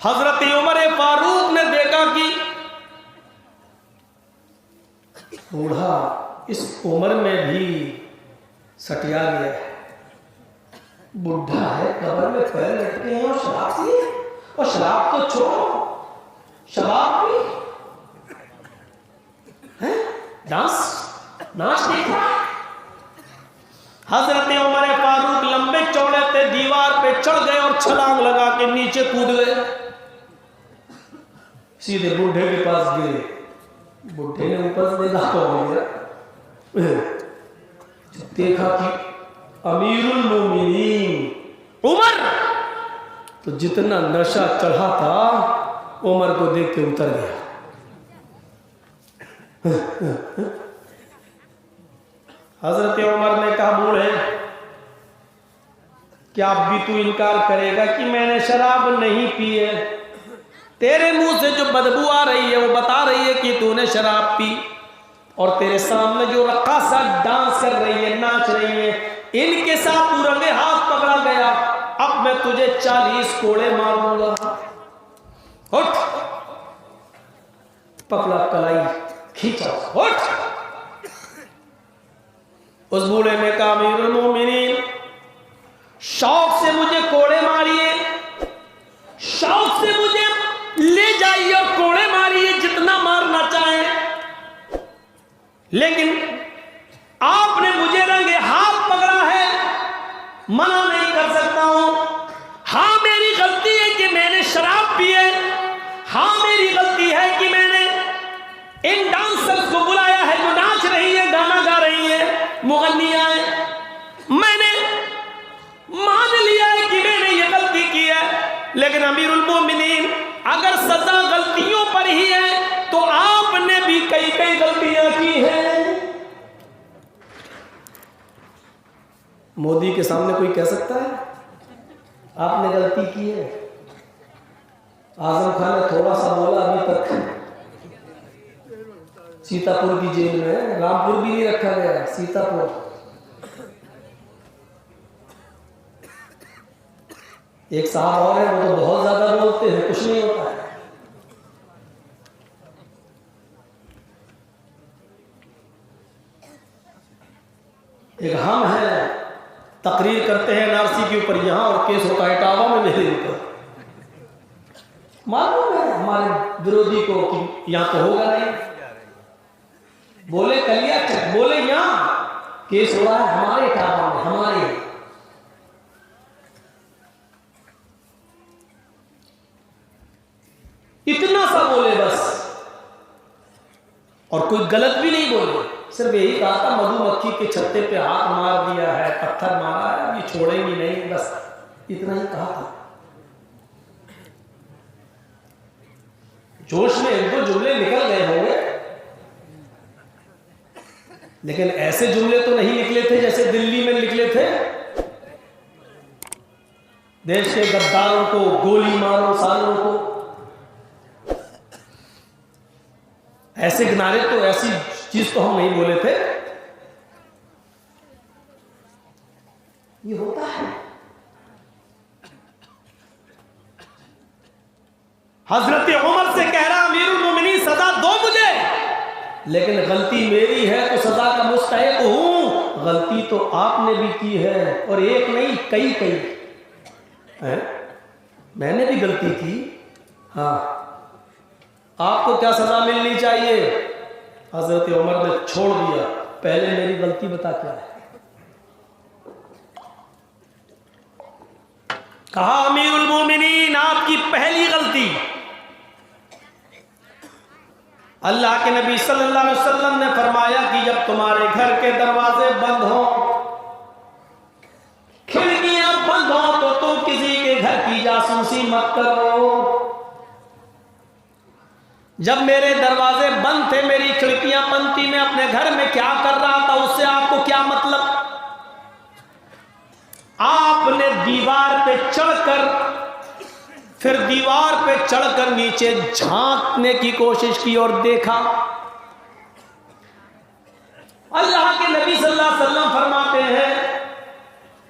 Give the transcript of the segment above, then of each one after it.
हजरत उमर फारूक ने देखा कि बूढ़ा इस उम्र में भी सटिया गया है, बुढ़ा है, कब्र में पैर लटके हैं और शराब पिए। और शराब तो छोड़ो, शराब भी है, नाच देखा। हजरत उमर फारूक लंबे चौड़े थे, दीवार पे चढ़ गए और छलांग लगा के नीचे कूद गए, सीधे बूढ़े के पास गिरे। बूढ़े ने ऊपर से देखा तो गया, देखा कि अमीरुल मोमिनीन उमर, तो जितना नशा चढ़ा था उमर को देख के उतर गया। हजरत उमर ने कहा, बूढ़े क्या अब भी तू इनकार करेगा कि मैंने शराब नहीं पी है? तेरे मुंह से जो बदबू आ रही है वो बता रही है कि तूने शराब पी, और तेरे सामने जो रक्कासा डांस कर रही है, नाच रही है, इनके साथ तू रंगे हाथ पकड़ा गया। अब मैं तुझे 40 कोड़े मारूंगा। उठ, पकड़ा कलाई खींचा, उठ। उस बूढ़े ने कहा, अमीरुल मोमिनीन शौक से मुझे कोड़े मारिए, शौक से मुझे ले जाइए और कोड़े मारिए जितना मारना चाहे, लेकिन आपने मुझे रंगे हाथ पकड़ा है, मना नहीं कर सकता हूं। हाँ मेरी गलती है कि मैंने शराब पी है, हाँ मेरी गलती है कि मैंने इन डांसर्स को बुलाया है जो नाच रही है, गाना गा रही है, मुगन्नियां हैं। मैंने मान लिया है कि मैंने ये गलती की है, लेकिन अमीरुल मोमिनीन अगर सजा गलतियों पर ही है तो आपने भी कई कई गलतियां की हैं। मोदी के सामने कोई कह सकता है आपने गलती की है? आजम खान ने थोड़ा सा बोला अभी तक, सीतापुर की जेल में, रामपुर भी नहीं रखा गया, सीतापुर। एक साहब और है, वो तो बहुत ज्यादा बोलते हैं, कुछ नहीं होता है। एक हम है, तकरीर करते हैं एनआरसी के ऊपर यहां, और केस होता है इटावा में मेरे ऊपर। मालूम है हमारे विरोधी को कि यहां तो होगा नहीं, बोले कलिया चक, बोले यहां केस हो रहा है हमारे इटावा में, हमारे। इतना सा बोले बस, और कोई गलत भी नहीं बोले, सिर्फ यही कहा था मधुमक्खी के छत्ते पे हाथ मार दिया है, पत्थर मारा है, ये छोड़ेंगी नहीं, बस इतना ही कहा था। जोश में एक दो जुमले निकल गए होंगे, लेकिन ऐसे जुमले तो नहीं निकले थे जैसे दिल्ली में निकले थे। देश के गद्दारों को गोली मारो, सालों को, ऐसे किनारे तो ऐसी चीज तो हम नहीं बोले थे। ये होता है। हजरत उमर से कह रहा, अमीरुल मोमिनीन सजा दो मुझे, लेकिन गलती मेरी है तो सजा का मुस्तहिक हूं। गलती तो आपने भी की है, और एक नहीं कई है। मैंने भी गलती की, हाँ। आपको क्या सजा मिलनी चाहिए? हजरत उमर ने छोड़ दिया, पहले मेरी गलती बता क्या है। कहा, अमीरुल मोमिनीन आपकी पहली गलती, अल्लाह के नबी सल्लल्लाहु अलैहि वसल्लम ने फरमाया कि जब तुम्हारे घर के दरवाजे बंद हो, खिड़कियां बंद हो, तो तुम किसी के घर की जासूसी मत करो। जब मेरे दरवाजे बंद थे, मेरी खिड़कियां बंद थी, मैं अपने घर में क्या कर रहा था उससे आपको क्या मतलब? आपने दीवार पे चढ़कर, फिर दीवार पे चढ़कर नीचे झांकने की कोशिश की और देखा। अल्लाह के नबी सल्लल्लाहु अलैहि वसल्लम फरमाते हैं,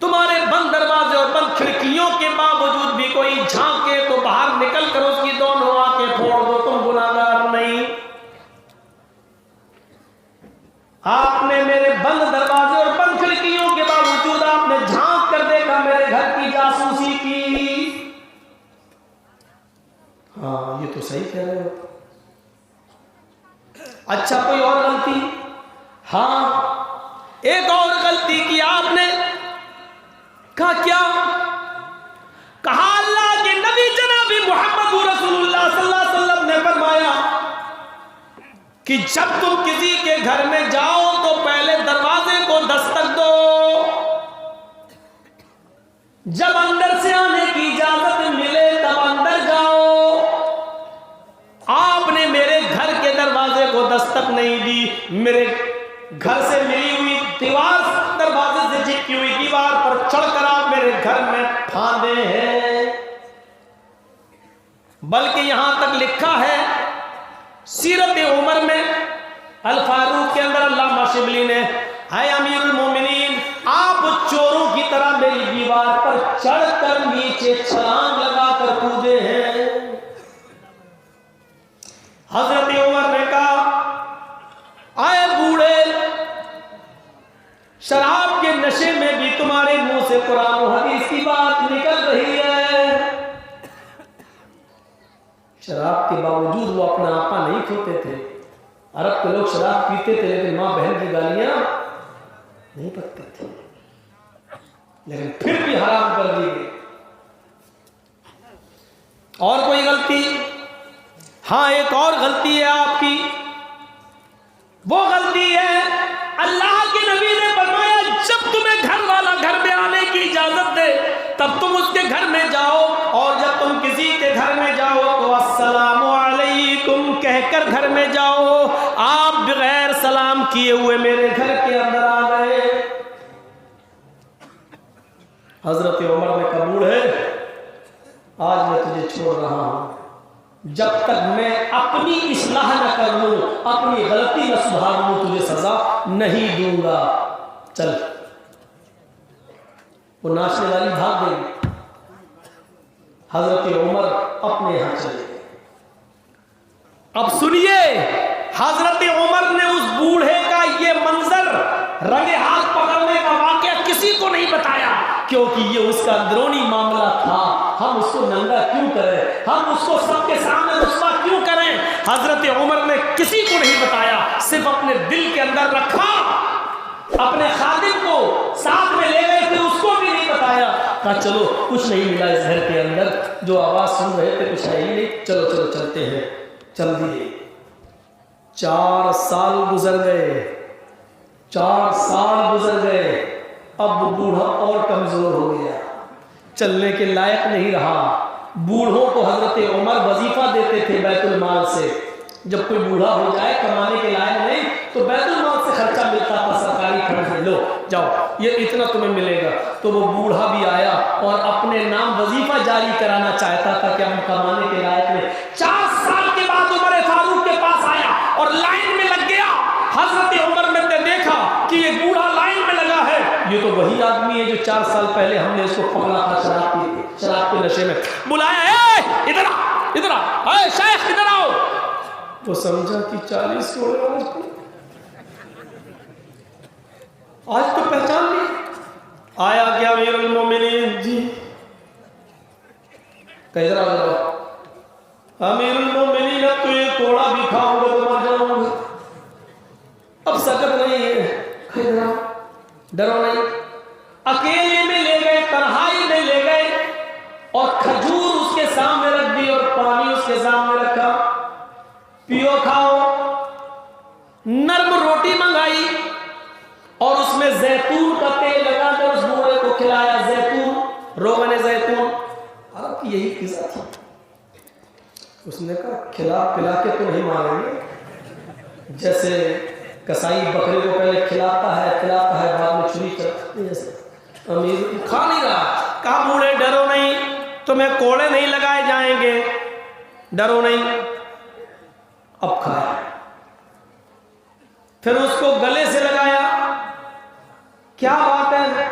तुम्हारे बंद दरवाजे और बंद खिड़कियों के बावजूद भी कोई झांके तो बाहर निकल कर उसकी दोनों आंखें फोड़ दो, तुम गुनाहगार नहीं। आपने मेरे बंद दरवाजे और बंद खिड़कियों के बावजूद आपने झांक कर देखा, मेरे घर की जासूसी की। हाँ, ये तो सही कह रहे हो। अच्छा, कोई और गलती? हाँ, एक और गलती की आपने। कहा क्या? कहा अल्लाह के नबी जनाबी मोहम्मद रसूलुल्लाह सल्लल्लाहु अलैहि वसल्लम ने फरमाया कि जब तुम किसी के घर में जाओ तो पहले दरवाजे को दस्तक दो, जब अंदर से आने की इजाजत मिले तब अंदर जाओ। आपने मेरे घर के दरवाजे को दस्तक नहीं दी, मेरे घर से मिली हुई दीवार, दरवाजे से चिपकी हुई दीवार पर चढ़कर आप मेरे घर में फांदे हैं। बल्कि यहां तक लिखा है सीरत उमर में अल फारूक के अंदर अल्लामा शिबली ने, है अमीरुल मोमिनीन, आप चोरों की तरह मेरी दीवार पर चढ़कर नीचे छलांग लगाकर कूदे हैं। हजरत उमर ने कहा, आए बूढ़े, शराब के नशे में भी तुम्हारे मुंह से कुरान और हदीस की बात निकल रही है। शराब के बावजूद वो अपना आपा नहीं खोते थे। अरब के लोग शराब पीते थे लेकिन मां बहन की गालियां नहीं पकते थे, लेकिन फिर भी हराम कर दी गई। और कोई गलती? हाँ, एक और गलती है आपकी। वो गलती है, अल्लाह के नबी ने फरमाया जब तुम्हें घर वाला घर में आने की इजाजत दे तब तुम उसके घर में जाओ, और जब तुम किसी के घर में जाओ तो अस्सलामु अलैकुम कहकर घर में जाओ। आप बगैर सलाम किए हुए मेरे घर के अंदर आ गए। हजरत उमर ने कहा, बूढ़े, आज मैं तुझे छोड़ रहा हूं, जब तक मैं अपनी इस्लाह न कर लूं, अपनी गलती न सुधार लूं, तुझे सजा नहीं दूंगा। चल। वो नाचने वाली भाग गई। हजरत उमर अपने यहां चले गए। अब सुनिए, हजरत उमर ने उस बूढ़े का ये मंजर, रंगे हाथ पकड़ने का वाकया किसी को नहीं बताया, क्योंकि ये उसका अंदरूनी मामला था। हम उसको नंगा क्यों करें, हम उसको सबके सामने रुस्वा क्यों करें? हजरत उमर ने किसी को नहीं बताया, सिर्फ अपने दिल के अंदर रखा। अपने खादिम को साथ में ले गए थे, उसको भी नहीं बताया। कहा चलो, कुछ नहीं मिला इस घर के अंदर, जो आवाज सुन रहे थे कुछ है ही नहीं, चलो चलो चलते हैं। चल दिए। 4 साल गुजर गए, 4 साल गुजर गए। अब बूढ़ा और कमजोर हो गया, चलने के लायक नहीं रहा। बूढ़ों को हजरत उमर वजीफा देते थे बैतुल माल से। जब कोई बूढ़ा हो जाए, कमाने के लायक नहीं, तो बैतुल माल से खर्चा मिलता था, सरकारी खर्च में, लो जाओ ये इतना तुम्हें मिलेगा। तो वो बूढ़ा भी आया और अपने नाम वजीफा जारी कराना चाहता था कि हम कमाने के लायक नहीं। 4 साल के बाद उमर फारूक के पास आया और लाइन में लग गया। हजरत उमर ने देखा कि ये बूढ़ा लाइन में लगा है, ये तो वही आदमी है जो 4 साल पहले हमने इसको पकड़ा था शराब के नशे में। बुलाया, इधर आ, इधर आ, शेख इधर आओ। तो समझा कि 40 को आज तो पहचान ली। आया क्या अमीरुल मोमिनीन जी? इधर आ जाओ। अमीरुल मोमिनीन, अब तो ये कोड़ा भी खाओगे तो मर जाओगे, अब सकत नहीं है, डरो नहीं। अकेले में ले गए, तन्हाई में ले गए और खजूर उसके सामने रख दी और पानी उसके सामने रखा, पियो खाओ। नर्म रोटी मंगाई और उसमें जैतून का तेल लगाकर उस बूढ़े को खिलाया। जैतून, रोगन जैतून, अरब की यही फिजा थी। उसने कहा खिला पिला के तो नहीं मारेंगे, जैसे कसाई बकरे को पहले खिलाता है बाद में छुरी चलाती है। अमीर खा नहीं रहा। कहा बूढ़े डरो नहीं, तुम्हें कोड़े नहीं लगाए जाएंगे, डरो नहीं। अब खाया, फिर उसको गले से लगाया। क्या बात है?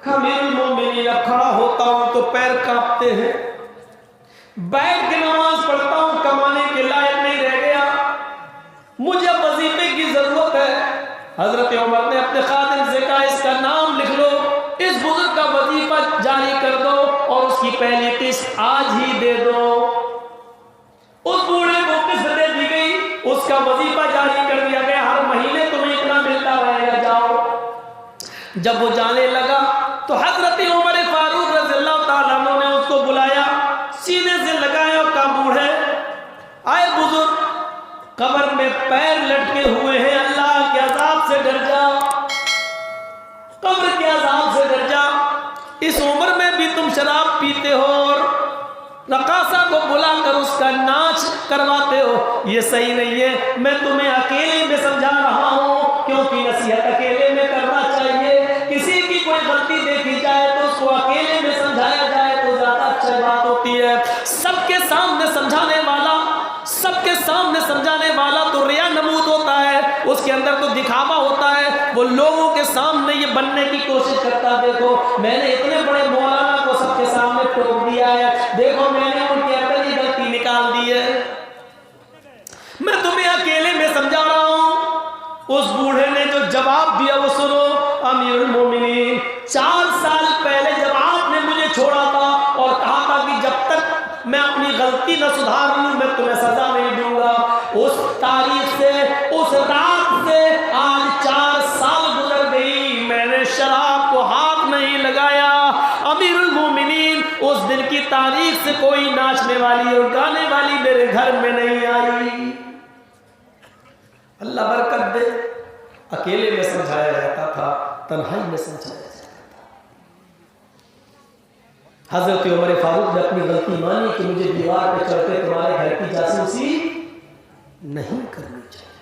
अमीरुल मोमिनीन, अब खड़ा होता हूं तो पैर कांपते हैं, बैठ के नमाज पढ़ता हूं, कमाने के लायक नहीं रह गया, मुझे वजीफे की जरूरत है। हजरत उमर ने अपने खादिम से कहा, इसका नाम लिख लो, इस बुजुर्ग का वजीफा जारी कर दो और उसकी पहली किस्त आज ही दे दो। उस बूढ़े को किस्त दे दी गई, उसका वजीफा जारी कर दिया गया, हर महीने तुम्हें इतना मिलता रहेगा, जाओ। जब वो जाने लगा तो हजरत उमर फारूक रज़ियल्लाहु ताला अन्हु ने उसको बुलाया, सीने से लगाया और कहा, बूढ़े आए बुजुर्ग, कब्र में पैर लटके हुए हैं, अल्लाह के अजाब से डर जा, कब्र के अजाब से डर जा। इस उम्र में भी तुम शराब पीते हो और रकासा को बुलाकर उसका नाच करवाते हो, ये सही नहीं है। मैं तुम्हें अकेले में समझा रहा हूं, क्योंकि नसीहत अकेले में करना चाहिए। किसी की कोई गलती देखी जाए तो उसको अकेले में समझाया जाए तो ज्यादा अच्छी बात होती है। सबके सामने समझाने वाला, सबके सामने समझाने वाला तो रिया नमूद होता है, उसके अंदर तो दिखावा होता है, वो लोगों के सामने ये बनने की कोशिश करता है। देखो मैंने इतने बड़े मौलाना को सबके सामने टोक दिया है, देखो मैंने उनकी अकल की गलती निकाल दी है, मैं तुम्हें अकेले में समझा रहा हूं। उस बूढ़े ने जो जवाब दिया वो सुनो, अमीरुल मोमिनीन, 4 साल पहले जब आपने मुझे छोड़ा था और कहा था कि जब तक मैं अपनी गलती न सुधार लूं मैं तुम्हें सजा नहीं दूंगा, उस तारीख से, उस रात से आज 4 साल गुजर गई, मैंने शराब को हाथ नहीं लगाया। अमीरुल मोमिनीन, उस दिन की तारीख से कोई नाचने वाली और गाने वाली मेरे घर में नहीं आई। अल्लाह बरकत दे, अकेले में समझाया जाता था, तन्हाई में समझाया जाता था। हजरत उमर फारूक ने अपनी गलती मानी कि मुझे दीवार पे चढ़ के तुम्हारे घर की जासूसी नहीं करनी चाहिए।